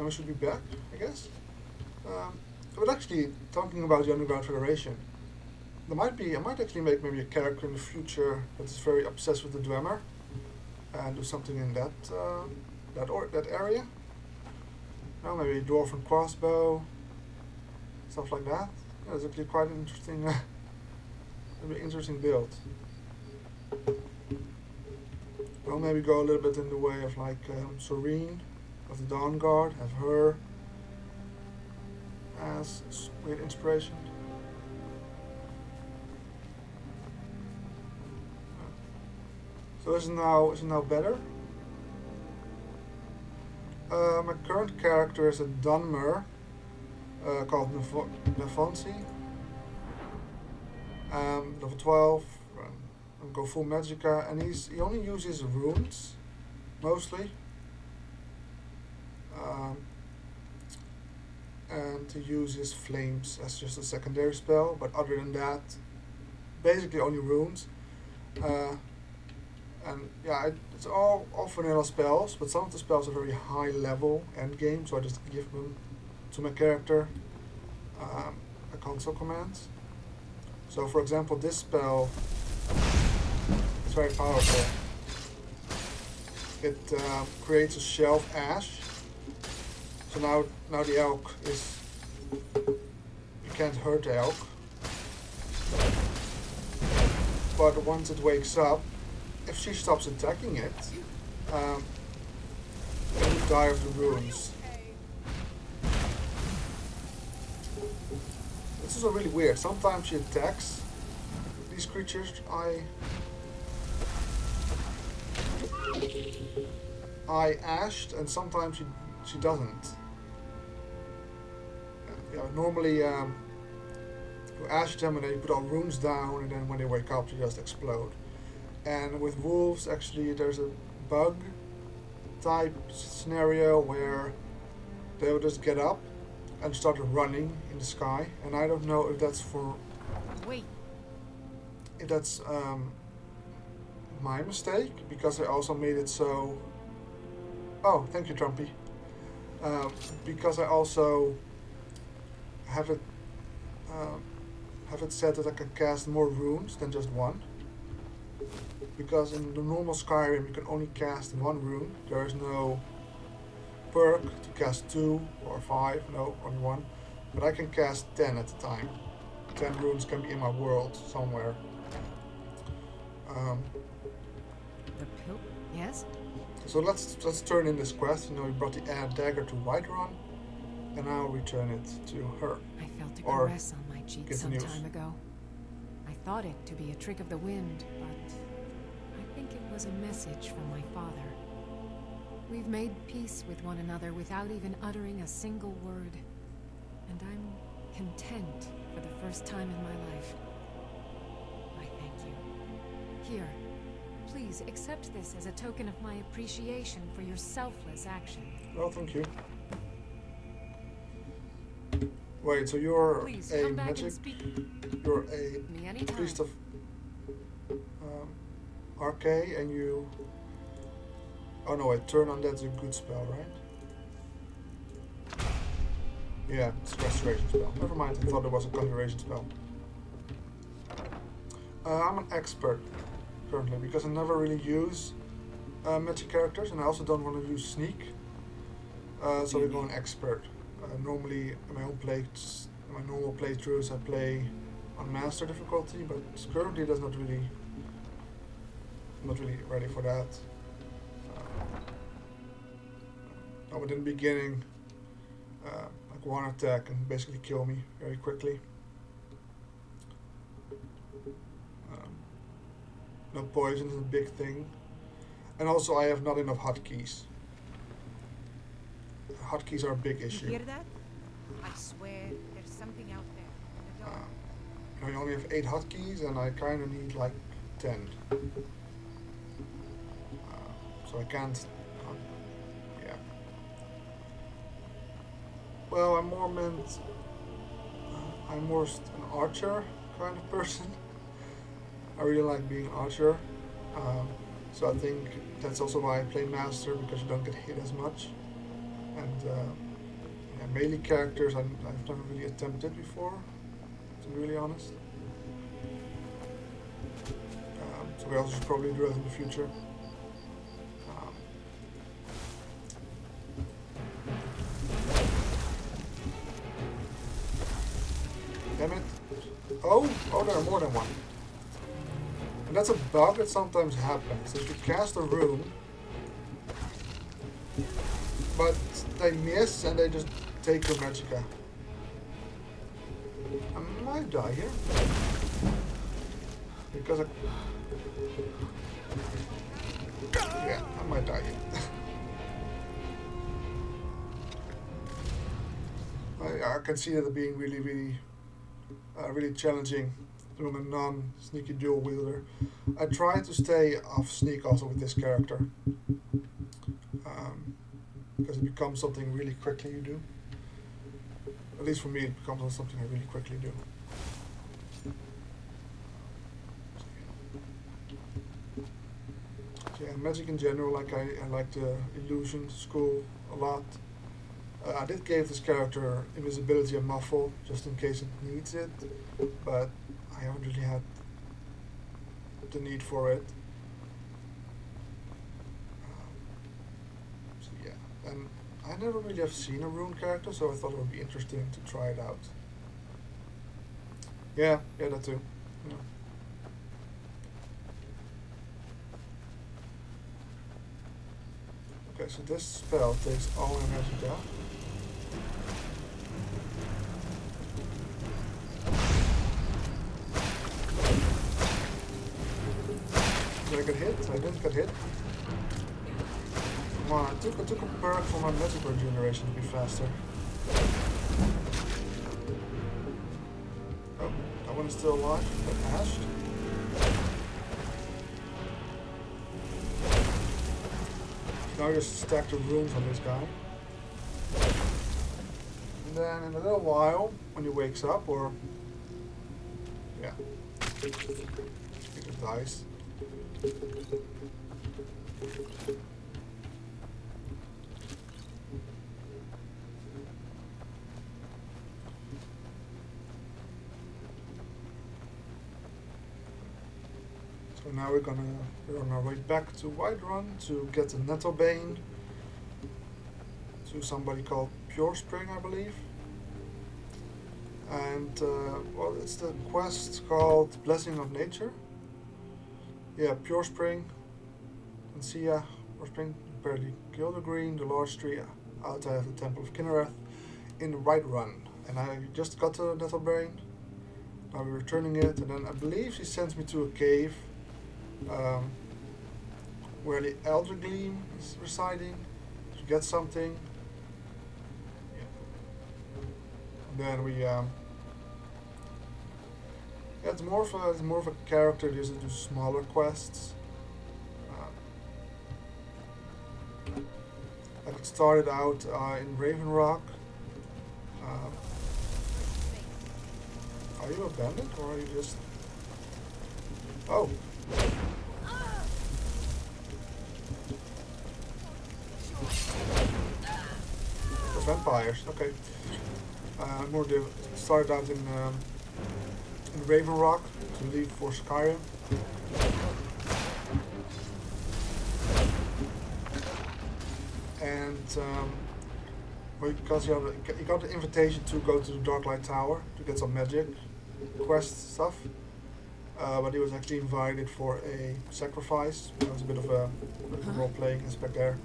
and we should be back, I guess. But actually, talking about the Underground Federation, I might actually make maybe a character in the future that is very obsessed with the Dwemer and do something in that area. No, maybe a dwarven crossbow, stuff like that. Yeah, it's actually quite an interesting, maybe interesting build. I'll maybe go a little bit in the way of like Serene of the Dawn Guard, have her as weird inspiration. So is it now better? My current character is a Dunmer called Nevonsi. Level 12. And go full Magicka, and he only uses runes mostly. And he uses flames as just a secondary spell, but other than that, basically only runes. And yeah, it's all vanilla spells, but some of the spells are very high level end game, so I just give them to my character a console commands. So for example, this spell is very powerful. It creates a shelf ash. So now the elk is, you can't hurt the elk. But once it wakes up, if she stops attacking it, it will die of the runes. This is really weird. Sometimes she attacks these creatures I ashed, and sometimes she doesn't. Yeah, normally you ash them and then you put all runes down, and then when they wake up they just explode. And with wolves, actually, there's a bug type scenario where they will just get up and start running in the sky. And I don't know if that's if that's my mistake, because I also made it so. Oh, thank you, Trumpy. Because I also have it set that I can cast more runes than just one. Because in the normal Skyrim you can only cast one rune. There is no perk to cast 2 or 5, no, only one. But I can cast 10 at a time. 10 runes can be in my world somewhere. Yes? So let's turn in this quest. You know, we brought the dagger to Whiterun, and I'll return it to her. I felt a Or caress on my cheek get the some news. time ago. I thought it to be a trick of the wind, but I think it was a message from my father. We've made peace with one another without even uttering a single word. And I'm content for the first time in my life. I thank you. Here, please accept this as a token of my appreciation for your selfless action. Well, thank you. Wait, so you're Please a come back magic? and speak You're a me anytime. priest of Arcade, and you. Oh no, wait, turn on that's a good spell, right? Yeah, it's a restoration spell. Never mind, I thought it was a conjuration spell. I'm an expert currently because I never really use magic characters, and I also don't want to use sneak. So we're going expert. Normally, in my normal playthroughs, I play on master difficulty, but currently that's not really ready for that. But in the beginning, like one attack can basically kill me very quickly. No poison is a big thing, and also I have not enough hotkeys. Hotkeys are a big issue. You hear that? I swear there's something out there. In the dark. I only have 8 hotkeys, and I kind of need like 10. So I can't. Yeah. Well, I'm more meant. I'm more an archer kind of person. I really like being an archer. So I think that's also why I play master, because you don't get hit as much. And melee characters I've never really attempted before, to be really honest. So we also should probably do that in the future. Damn it. Oh, there are more than one. And that's a bug that sometimes happens. If you cast a rune, but they miss and they just take your magicka. I might die here. Because yeah, I might die here. I can see that being really challenging from a non-sneaky dual wielder. I try to stay off sneak also with this character. Because it becomes something really quickly you do. At least for me, it becomes something I really quickly do. So yeah, magic in general, like I like the illusion school a lot. I did give this character invisibility and muffle just in case it needs it, but I haven't really had the need for it. So yeah, and I never really have seen a rune character, so I thought it would be interesting to try it out. Yeah, that too. Yeah. Okay, so this spell takes all my magic out. Did I get hit? I didn't get hit. Come on, I took a perk for my magic regeneration to be faster. Oh, that one is still alive. That hashed. Now just stack the runes on this guy. And then in a little while, when he wakes up, or yeah, he just dies. So now we're on our way back to Whiterun to get the Nettlebane to somebody called Pure Spring, I believe. And well, it's the quest called Blessing of Nature. Yeah, Pure Spring, and Sia, Pure Spring, barely Gildergreen, the large tree outside of the Temple of Kinnereth in Whiterun. And I just got to Nettlebane. Now we're returning it, and then I believe she sends me to a cave where the Elder Gleam is residing to get something. And then we it's more of a character that doesn't do smaller quests. I started out in Raven Rock. Are you a bandit or are you just? Oh. The vampires. Okay. Started out in Raven Rock to leave for Skyrim. And because you got the invitation to go to the Darklight Tower to get some magic quest stuff, but he was actually invited for a sacrifice. There was a bit of a role-playing aspect there.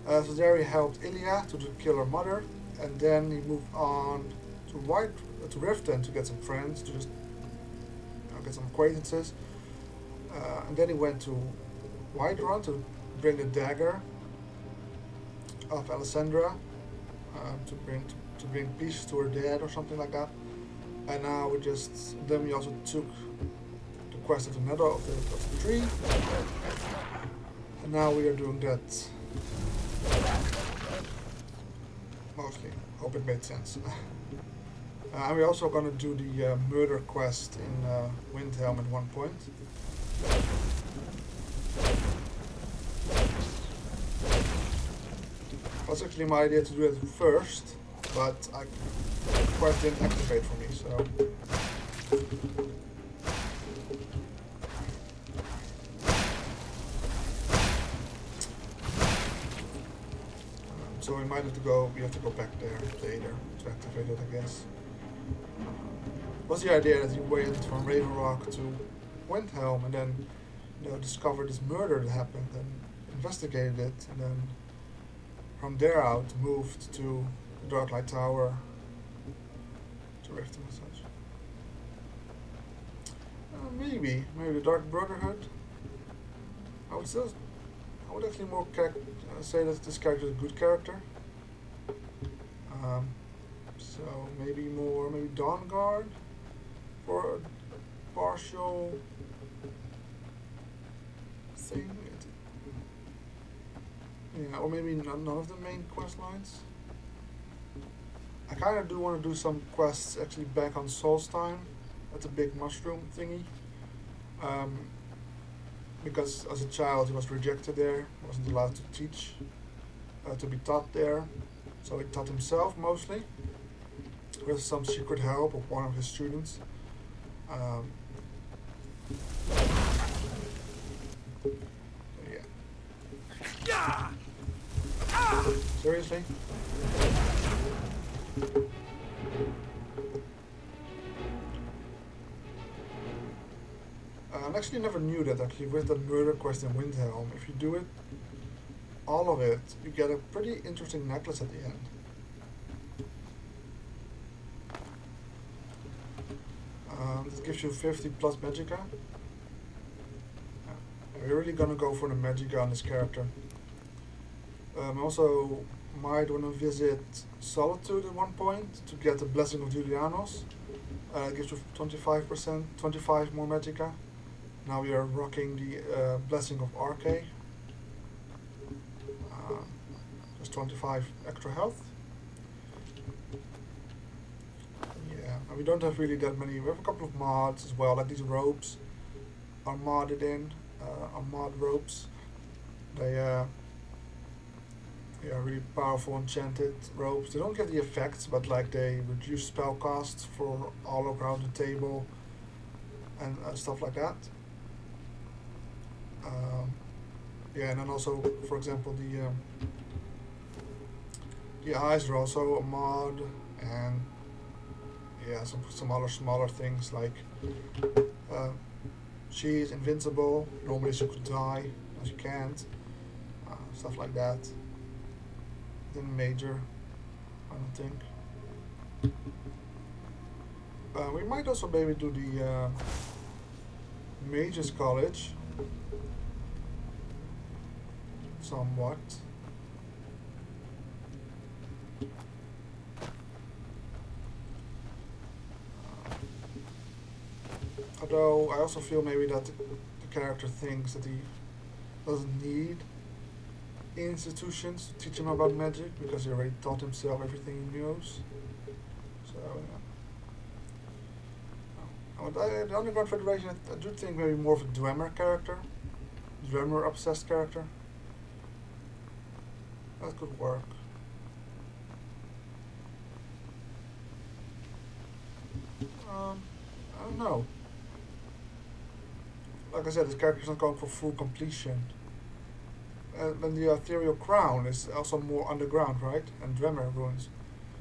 So there he helped Ilya to kill her mother, and then he moved on to Riften to get some friends, to just get some acquaintances, and then he went to Whiterun to bring the dagger of Alessandra, to bring peace to her dad or something like that. And now then we also took the quest of the nether of the tree, and now we are doing that. Mostly. Hope it made sense. And we're also going to do the murder quest in Windhelm at one point. It was actually my idea to do it first, but quest didn't activate for me, so. So we might have to go. We have to go back there later to activate it, I guess. What's the idea that you went from Raven Rock to Windhelm and then, discovered this murder that happened and investigated it, and then from there out moved to the Darklight Tower to Rift and such. Maybe the Dark Brotherhood. I would actually more say that this character is a good character. So maybe Dawn Guard for a partial thing. Yeah, or maybe none of the main quest lines. I kind of do want to do some quests actually back on Solstheim at the big mushroom thingy. Because as a child he was rejected there, wasn't allowed to teach, to be taught there. So he taught himself mostly, with some secret help of one of his students. Yeah. Seriously? I actually never knew that actually with the murder quest in Windhelm, if you do it, all of it, you get a pretty interesting necklace at the end. It gives you 50 plus Magicka. We're really gonna go for the Magicka on this character. Also might want to visit Solitude at one point to get the Blessing of Julianos. It gives you 25 more Magicka. Now we are rocking the Blessing of Arche. Just 25 extra health. Yeah, and we don't have really that many. We have a couple of mods as well, like these robes are modded in, are mod robes. They are really powerful enchanted robes. They don't get the effects, but like they reduce spell costs for all around the table and stuff like that. Yeah, and then also, for example, the eyes are also a mod, and yeah, some other smaller things like she's invincible. Normally she could die, now she can't. Stuff like that. Then major, I don't think. We might also maybe do the Mages College. Somewhat. Although I also feel maybe that the character thinks that he doesn't need institutions to teach him about magic because he already taught himself everything he knows. So yeah. The Underground Federation, I do think maybe more of a Dwemer character, Dwemer obsessed character. That could work. I don't know. Like I said, this character is not going for full completion. And the Ethereal Crown is also more underground, right? And Dwemer ruins.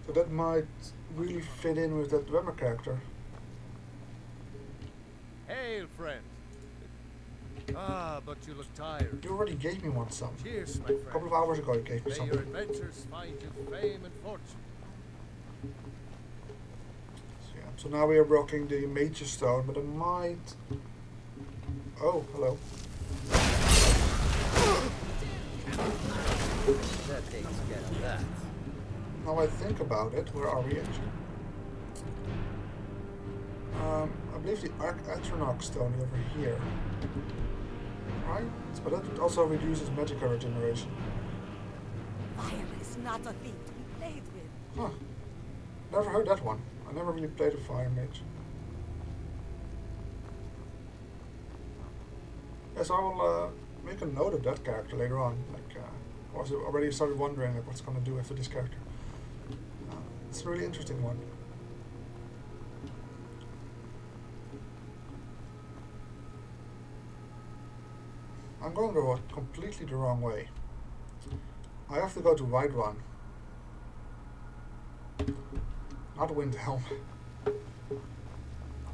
So that might really fit in with that Dwemer character. Hail, friend. But you look tired. You already gave me one some. Cheers, my friend. A couple of hours ago you gave me May something. your adventures find you fame and fortune. So now we are rocking the Mage's Stone, but it might... Oh, hello. That takes care of that. Now I think about it, where are we actually? I believe the Atronach Stone is over here. Right? But that also reduces Magicka regeneration. Fire is not a thing to be played with. Huh. Never heard that one. I never really played a Fire Mage. Yes, I will make a note of that character later on. Like, I was already started wondering like, what's going to do after this character. It's a really interesting one. I'm going completely the wrong way. I have to go to right one. Not Windhelm.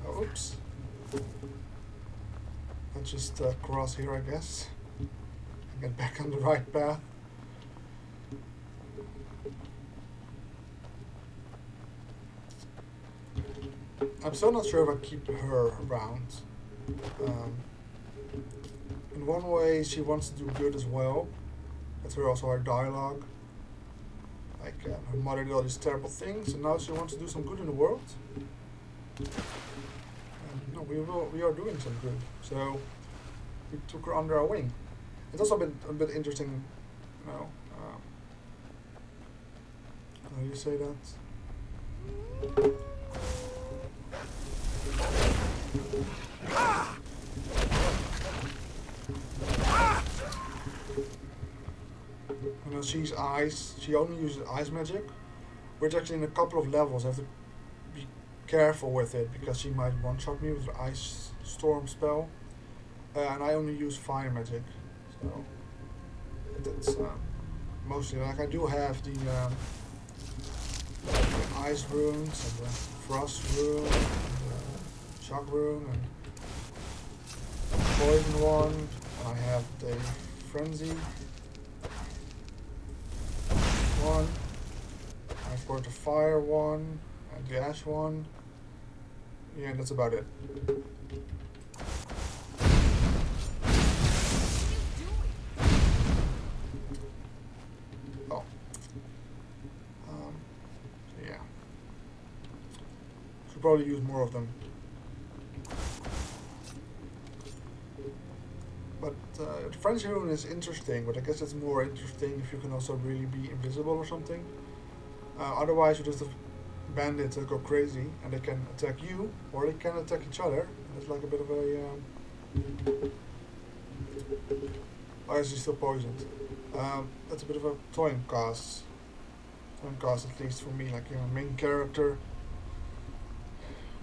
Oh, oops. Let's just cross here, I guess. And get back on the right path. I'm still not sure if I keep her around. In one way, she wants to do good as well. That's her dialogue. Like, her mother did all these terrible things, and now she wants to do some good in the world. And no, we are doing some good. So we took her under our wing. It's also a bit interesting, you know. How do you say that? You know, she's ice. She only uses ice magic, which actually in a couple of levels I have to be careful with it because she might one-shot me with the ice storm spell, and I only use fire magic. So that's mostly like I do have the ice runes and the frost rune, and the shock rune, and poison one, and I have the frenzy one, and of course the fire one, and the ash one. Yeah, that's about it. Oh. So yeah. Should probably use more of them. But the French rune is interesting, but I guess it's more interesting if you can also really be invisible or something. Otherwise, you just have bandits that go crazy and they can attack you or they can attack each other. And it's like a bit of a. Oh, is he still poisoned? That's a bit of a time cost. Time cost, at least for me, like main character.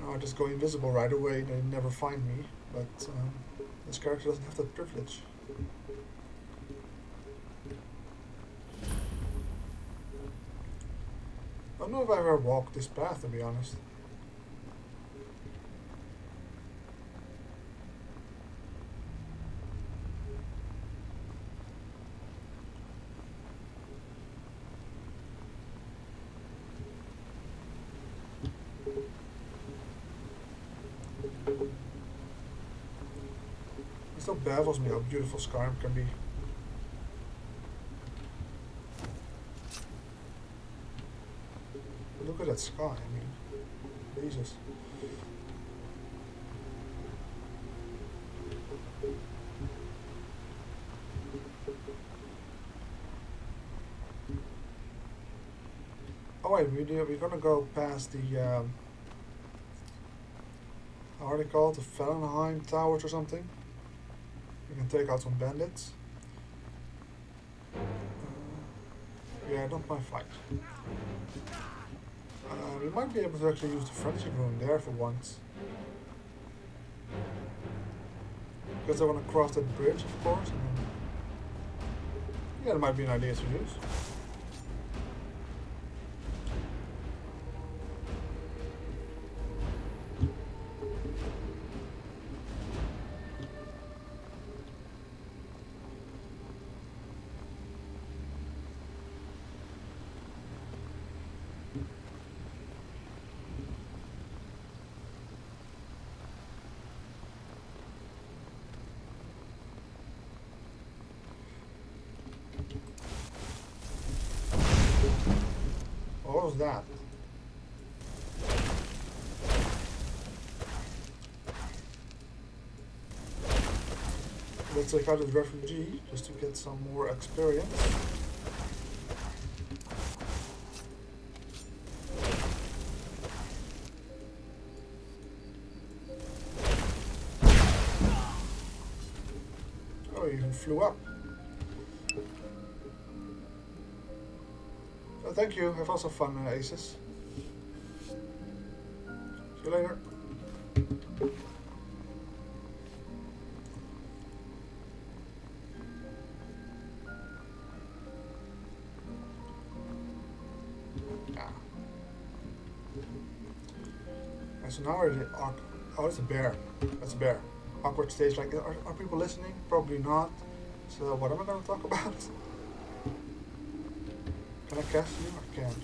I just go invisible right away. They never find me, but. This character doesn't have that privilege. I don't know if I've ever walked this path, to be honest. It still baffles me how beautiful Skyrim can be. But look at that sky, I mean, Jesus. Oh wait, we're gonna go past the, how are they called? The Fellenheim Towers or something? We can take out some bandits. Yeah, not my fight. We might be able to actually use the friendship rune there for once. Because I want to cross that bridge, of course. And then yeah, that might be an idea to use. What was that? Let's take out this refugee just to get some more experience. Oh, he even flew up. Oh, thank you. Have also fun, Aces. you later. Yeah. And so now we're in the oh, it's a bear. That's a bear. Awkward stage. Like, are people listening? Probably not. So what am I going to talk about? Can I cast you? I can't.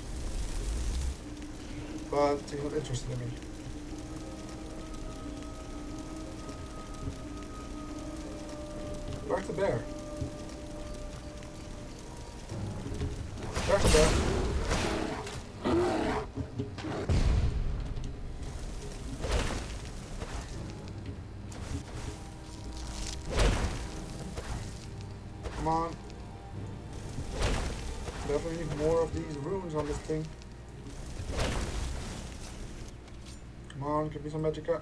But he's not interested in me. Where's the bear? Where's the bear? Come on. Definitely need more of these runes on this thing. Come on, give me some magicka.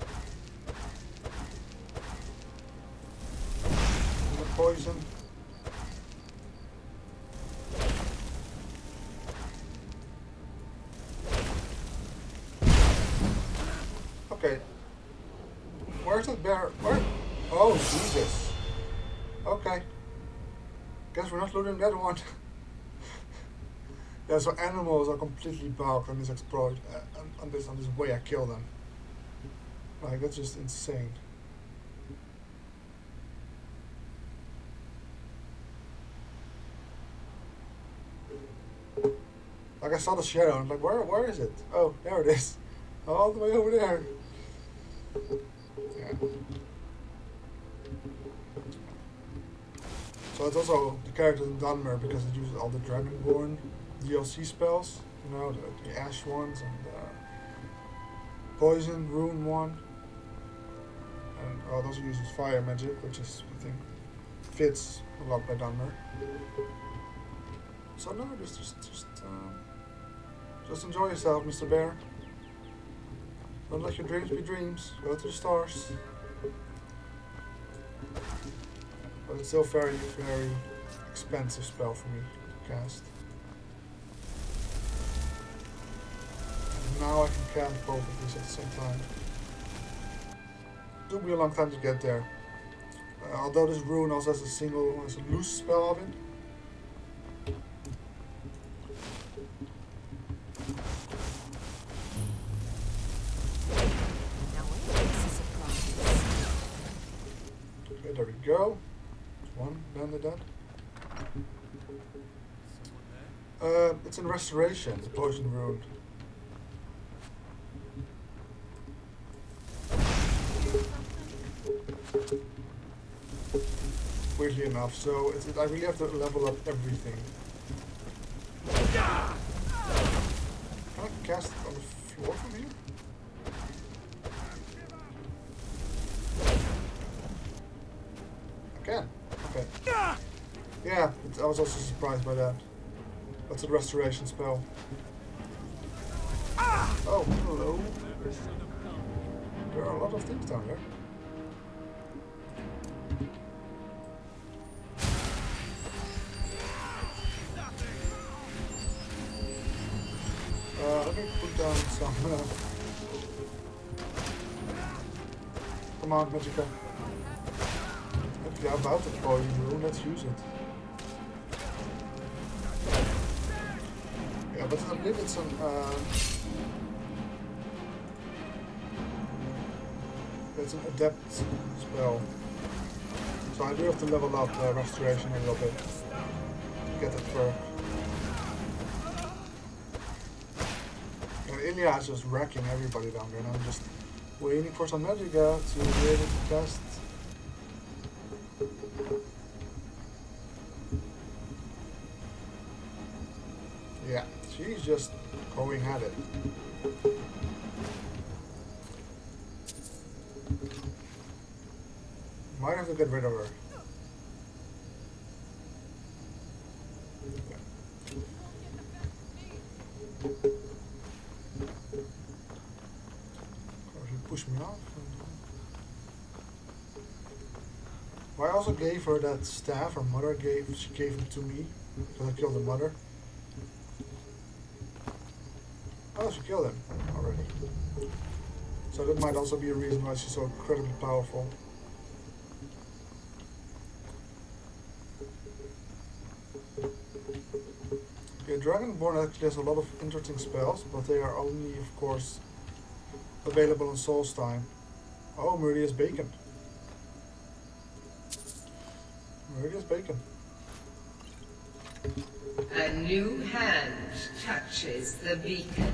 The poison. Okay. Where's that bear? Where? Oh, Jesus. Okay. Guess we're not looting that one. Yeah, so animals are completely bugged on this exploit, on this way I kill them. Like, that's just insane. Like, I saw the shadow, and I'm like, where is it? Oh, there it is. All the way over there. Yeah. So it's also the character in Dunmer because it uses all the Dragonborn DLC spells, you know, the Ash ones and the Poison Rune one. And it also uses Fire Magic, which is, I think, fits a lot by Dunmer. So no, just enjoy yourself, Mr. Bear. Don't let your dreams be dreams. Go to the stars. But it's still very, very expensive spell for me to cast. And now I can cast both of these at the same time. It took me a long time to get there. Although this rune also has a loose spell of it. Okay, there we go. One bandit dead. It's in restoration, the poison rune. Weirdly enough, so I really have to level up everything. Can I cast it on the floor from here? I can. Okay. Yeah, I was also surprised by that. That's a restoration spell. Oh, hello. There are a lot of things down there. Let me put down some... Come on, Magicka. Yeah, about the poison rune, let's use it. Yeah, but I believe it's an... it's an adept spell. So I do have to level up restoration a little bit to get it perk. And Ilya is just wrecking everybody down there, and I'm just waiting for some Magicka to be able to cast. Yeah, she's just going at it. Might have to get rid of her. Yeah. Oh, she pushed me off. Well, I also gave her that staff. Her mother she gave it to me because I killed the mother. Oh, she killed him already. So that might also be a reason why she's so incredibly powerful. Okay, Dragonborn actually has a lot of interesting spells, but they are only, of course, available in Solstheim. Oh, Meridia's Bacon. Meridia's Bacon. A new hand touches the beacon.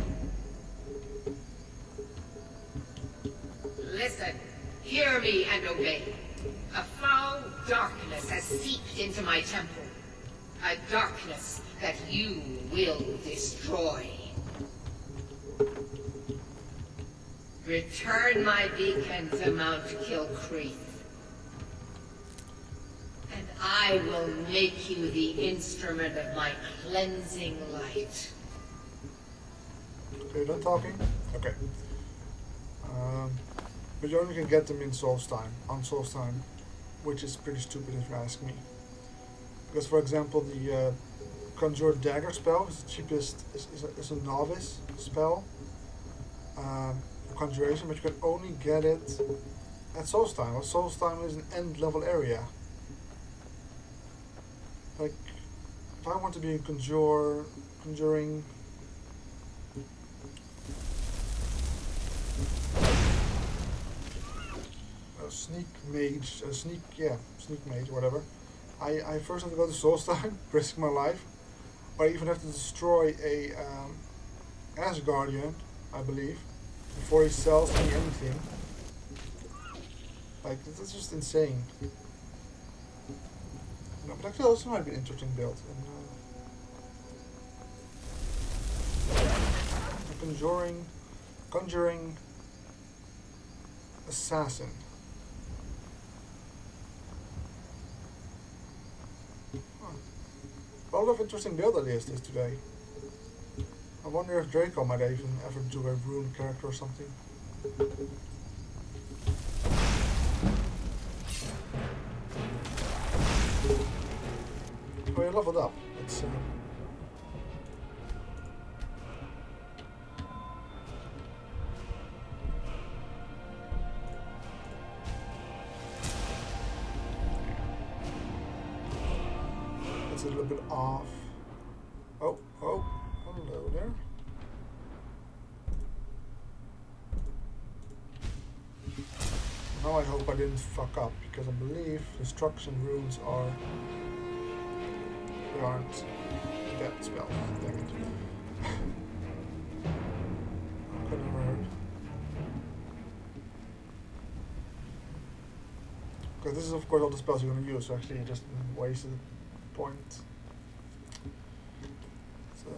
Listen, hear me and obey. A foul darkness has seeped into my temple. A darkness that you will destroy. Return my beacon to Mount Kilcreath, and I will make you the instrument of my cleansing light. Okay, done talking? Okay. But you only can get them in Solstheim, on Solstheim, which is pretty stupid if you ask me. Because, for example, the Conjure Dagger spell is the cheapest, is a novice spell. Conjuration, but you can only get it at Solstheim. Well, Solstheim is an end level area. Like, if I want to be a conjuring a sneak mage, sneak mage, whatever. I first have to go to Solstheim, risk my life, or I even have to destroy a Asgardian, I believe, before he sells me anything. Like, that's just insane. No, but actually also might be an interesting build. And, conjuring assassin. A lot of interesting build ideas this today. I wonder if Draco might even ever do a rune character or something. Oh, you leveled up. Let's a little bit off. Oh, hello there. Now I hope I didn't fuck up, because I believe destruction runes aren't death spells. Damn it. Could have heard. Because this is of course all the spells you're going to use, so actually you just wasted a point. So.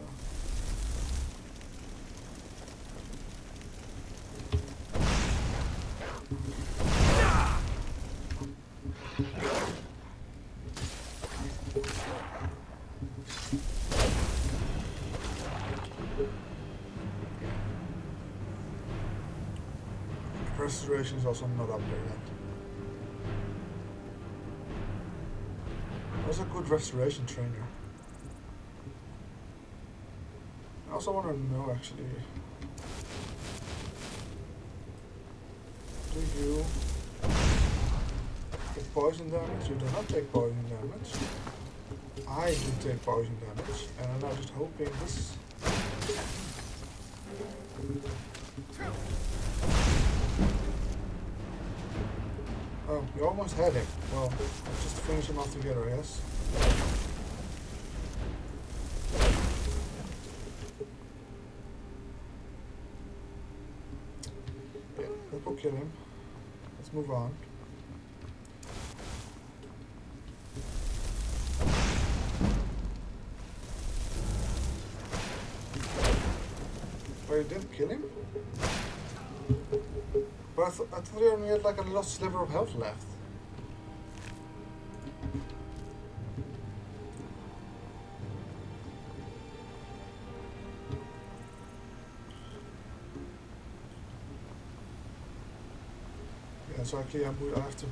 Restoration is also not up there yet. What's a good restoration trainer? I also want to know actually. Do you take poison damage? You do not take poison damage. I do take poison damage, and I'm now just hoping this. Oh, we almost had him. Well, let's just finish him off together, I guess. Yeah, that will kill him. Let's move on. Wait, it didn't kill him? But I thought he only had like a little sliver of health left. Yeah, so actually I have to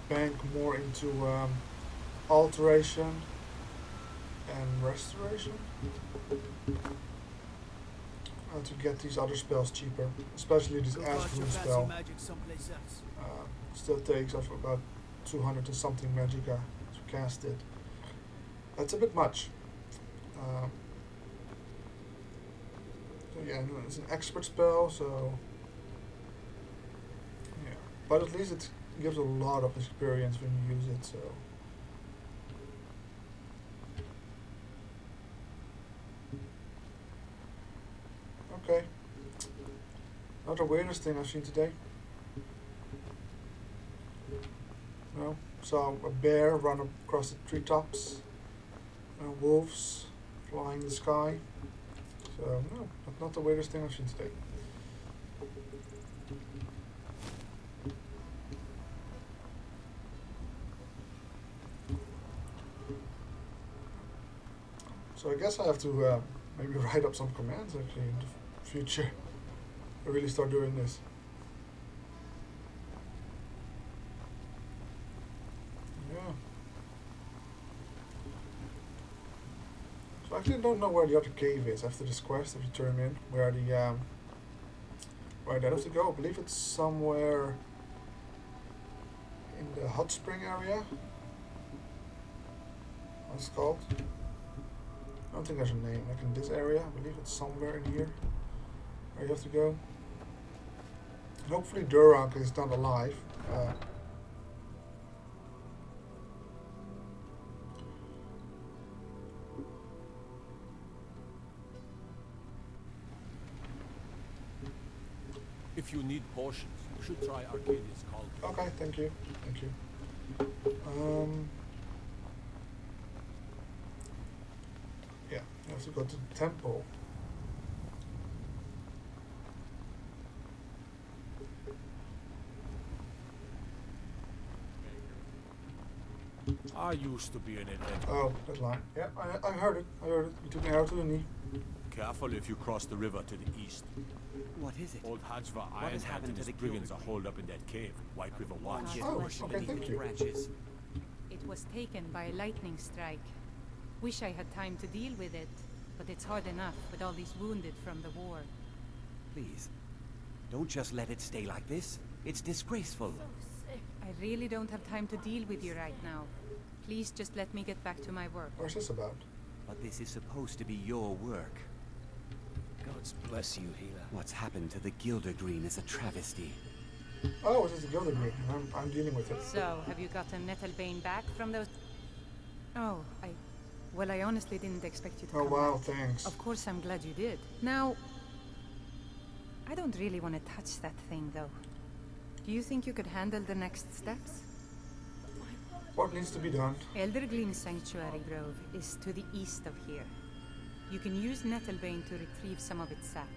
bank more into alteration and restoration. how to get these other spells cheaper, especially this Go Ash cast your Rune fancy spell. magic someplace else. Still takes off about 200 and something magicka to cast it. That's a bit much. So yeah, no, it's an expert spell, so yeah. But at least it gives a lot of experience when you use it, so. Okay. Not the weirdest thing I've seen today. No. Saw a bear run across the treetops. Wolves flying in the sky. So no, not the weirdest thing I've seen today. So I guess I have to maybe write up some commands actually in the future. I really start doing this. Yeah. So I actually don't know where the other cave is after this quest. If you turn in, where the where I have to go. I believe it's somewhere in the hot spring area. What's it called? I don't think there's a name. Like in this area, I believe it's somewhere in here where you have to go. And hopefully Durant is not alive. If you need potions, you should try Arcadia's call. Okay, thank you. Thank you. Yeah, you have to go to the temple. I used to be an adventurer. Oh, that line. Yeah, I heard it. I heard it. You took an arrow to the knee. Careful if you cross the river to the east. What is it? Old Hajva What Iron has Hand happened and to his the brigands are Gilder holed up in that cave. White River Watch. Just Oh, brush okay, beneath thank the you. branches. It was taken by a lightning strike. Wish I had time to deal with it, but it's hard enough with all these wounded from the war. Please, don't just let it stay like this. It's disgraceful. I really don't have time to deal with you right now. Please just let me get back to my work. What's this about? But this is supposed to be your work. God bless you, Hela. What's happened to the Gildergreen is a travesty. Oh, this is the Gilded Green, and I'm dealing with it. So, have you gotten Nettlebane back from those... Oh, Well, I honestly didn't expect you to Oh come wow, back. thanks. Of course I'm glad you did. Now... I don't really want to touch that thing, though. Do you think you could handle the next steps? What needs to be done? Eldergleam Sanctuary Grove is to the east of here. You can use Nettlebane to retrieve some of its sap.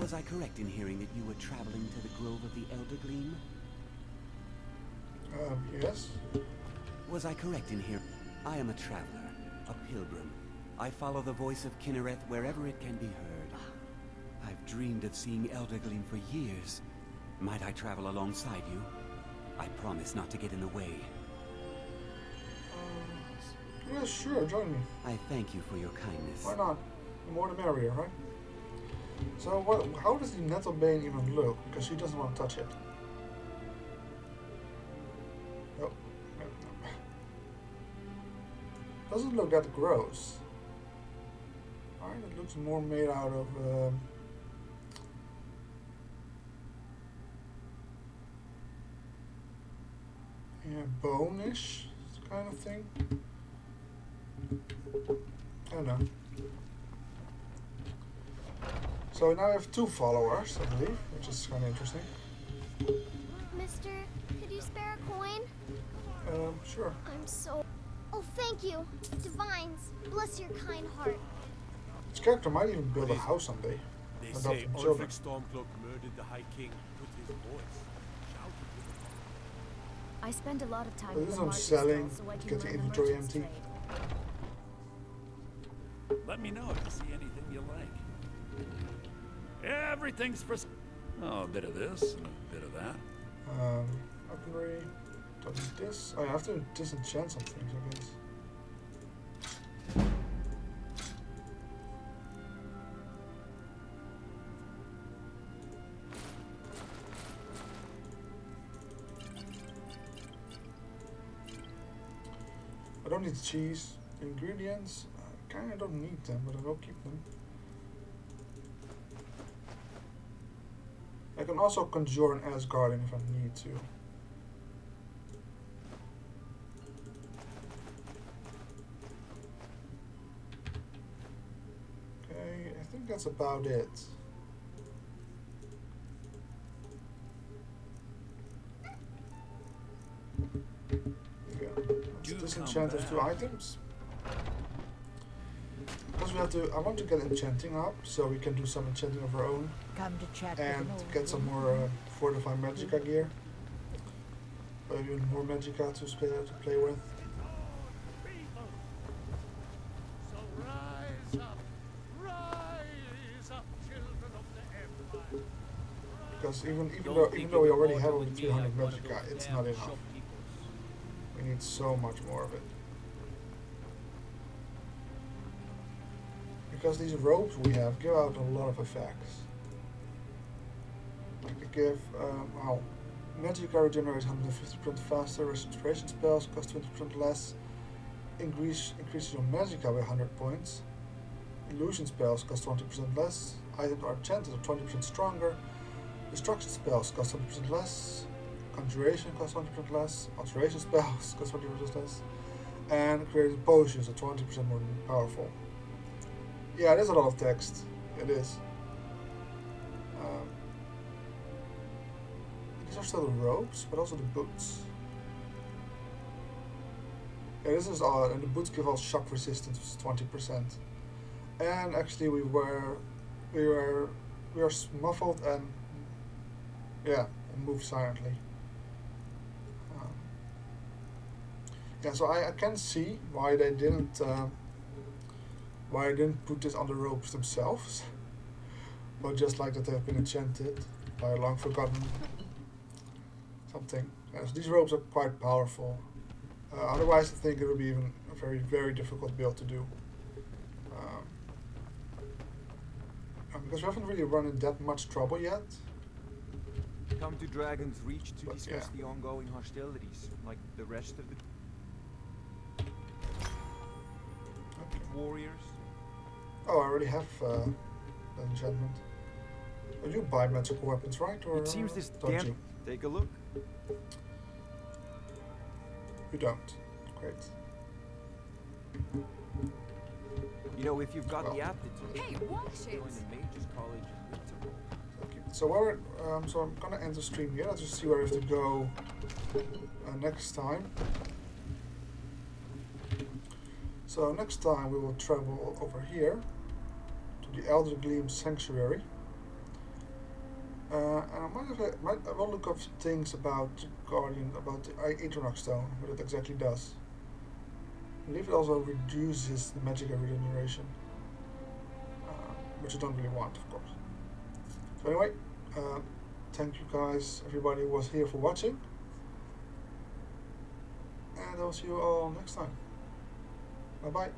Was I correct in hearing that you were traveling to the Grove of the Eldergleam? Yes? Was I correct in hearing? I am a traveler, a pilgrim. I follow the voice of Kinnereth wherever it can be heard. I've dreamed of seeing Eldergleam for years. Might I travel alongside you? I promise not to get in the way. Yeah, sure, join me. I thank you for your kindness. Why not? The more the merrier, right? So, how does the Nettlebane even look? Because she doesn't want to touch it. Oh. No. Doesn't look that gross. Alright, it looks more made out of... yeah, bone-ish kind of thing. I don't know. So now I have 2 followers, I believe, which is kind of interesting. Mister, could you spare a coin? Sure. I'm so... Oh, thank you. Divines, bless your kind heart. This character might even build a house someday. They Adopt say some children. Ulfric Stormcloak murdered the High King with his voice. Shouted with I spend a lot of time Well, in this the I'm market selling, stall so I can get the learn inventory merchant's empty. trade. Let me know if you see anything you like. Everything's for... Oh, a bit of this and a bit of that. Weaponry. Don't need this. Oh, I have to disenchant some things, I guess. I don't need cheese. Ingredients, I kinda don't need them, but I will keep them. I can also conjure an Asgardian if I need to. Okay, I think that's about it. Yeah, let's disenchant those 2 items. Because we have to, I want to get enchanting up, so we can do some enchanting of our own. Come to chat And with an get some more fortified magicka gear. Or even more magicka to play with. So rise up, children of the Empire. Because even though we already have over 300 magicka, it's not enough. We need so much more of it. Because these robes we have give out a lot of effects. Like they give, well, magicka regenerates 150% faster, restoration spells cost 20% less, increases your magicka by 100 points, illusion spells cost 20% less, items are enchanted are 20% stronger, destruction spells cost 20% less, conjuration costs 20% less, alteration spells cost 20% less, and creative potions are 20% more powerful. Yeah, it is a lot of text. It is. These are still the robes, but also the boots. Yeah, this is all, and the boots give us shock resistance 20%. And actually, we were muffled and yeah, and move silently. Yeah, so I can see why they didn't. Why I didn't put this on the robes themselves, but just like that they have been enchanted by a long forgotten something. So these robes are quite powerful. Otherwise I think it would be even a very, very difficult build to do. Because we haven't really run in that much trouble yet. Come to Dragon's Reach to But, discuss yeah. the ongoing hostilities, like the rest of the warriors. Oh, I already have the enchantment. Oh, you buy magical weapons, right? Or It seems this don't damn. you? Take a look. You don't. Great. You know, if you've got Well. the aptitude, Hey, watch it! join the Mages College in Winterhold. Okay. So so I'm gonna end the stream here. Let's just see where we have to go next time. So next time we will travel over here to the Elder Gleam Sanctuary. And I will look up things about Guardian, about the Aeternach Stone, what it exactly does. I believe it also reduces the magic regeneration, which I don't really want, of course. So anyway, thank you guys, everybody who was here for watching, and I'll see you all next time. Bye bye.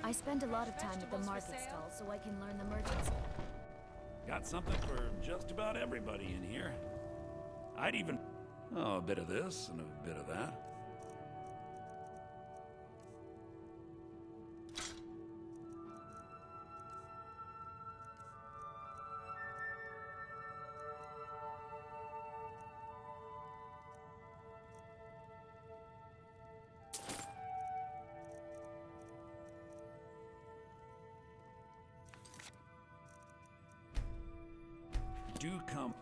I spend a lot of time at the market stall so I can learn the merchants. Got something for just about everybody in here. I'd even... Oh, a bit of this and a bit of that. Do come.